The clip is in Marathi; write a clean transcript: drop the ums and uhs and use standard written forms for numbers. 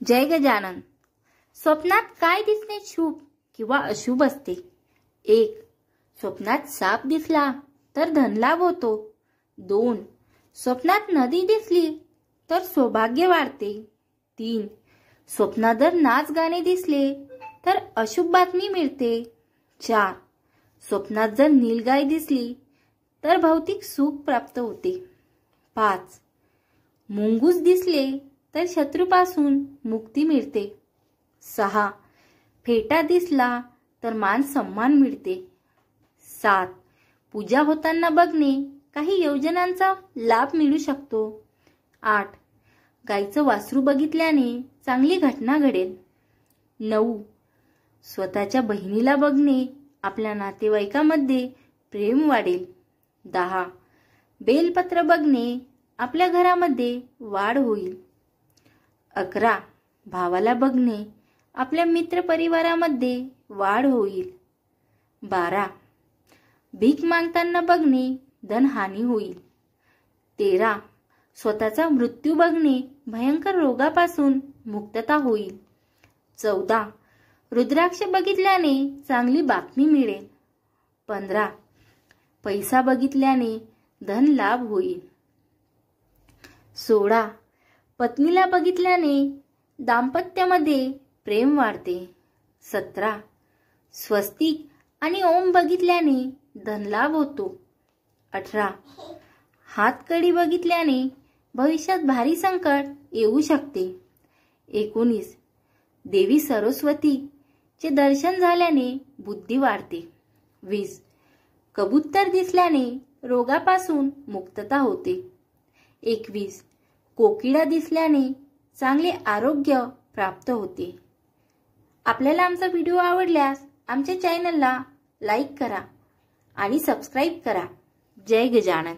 जय गजानन। स्वप्नात काय दिसणे शुभ किंवा अशुभ असते? 1. स्वप्नात साप दिसला तर धनलाभ होतो. 2. स्वप्नात नदी दिसली तर सौभाग्य वाढते. 3. स्वप्नात जर नाच गाणे दिसले तर अशुभ बातमी मिळते. 4. स्वप्नात जर नीलगाय दिसली तर भौतिक सुख प्राप्त होते. 5. मुंगूस दिसले तर शत्रूपासून मुक्ती मिळते. 6. फेटा दिसला तर मान सन्मान मिळते. 7. पूजा होताना बघणे काही योजनांचा लाभ मिळू शकतो. 8. गायचं वासरू बघितल्याने चांगली घटना घडेल. 9. स्वतःच्या बहिणीला बघणे आपल्या नातेवाईकामध्ये प्रेम वाढेल. 10. बेलपत्र बघणे आपल्या घरामध्ये वाढ होईल. 11. भावाला बघणे आपल्या मित्र परिवारामध्ये वाढ होईल. 12. भीक मागताना बघणे धनहानी होईल. 13. स्वतःचा मृत्यू बघणे भयंकर रोगापासून मुक्तता होईल. 14. रुद्राक्ष बघितल्याने चांगली बातमी मिळेल. 15. पैसा बघितल्याने धन लाभ होईल. 16. पत्नीला बघितल्याने दाम्पत्यामध्ये प्रेम वाढते. 17. स्वस्तिक आणि ओम बघितल्याने धनलाभ होतो. 18. हातकडी बघितल्याने भविष्यात भारी संकट येऊ शकते. 19. देवी सरस्वतीचे दर्शन झाल्याने बुद्धी वाढते. 20. कबूतर दिसल्याने रोगापासून मुक्तता होते. 21. कोकिळा दिसल्याने चांगले आरोग्य प्राप्त होते. आपल्याला आमचा व्हिडिओ आवडल्यास आमच्या चॅनलला लाईक करा आणि सबस्क्राईब करा. जय गजानन।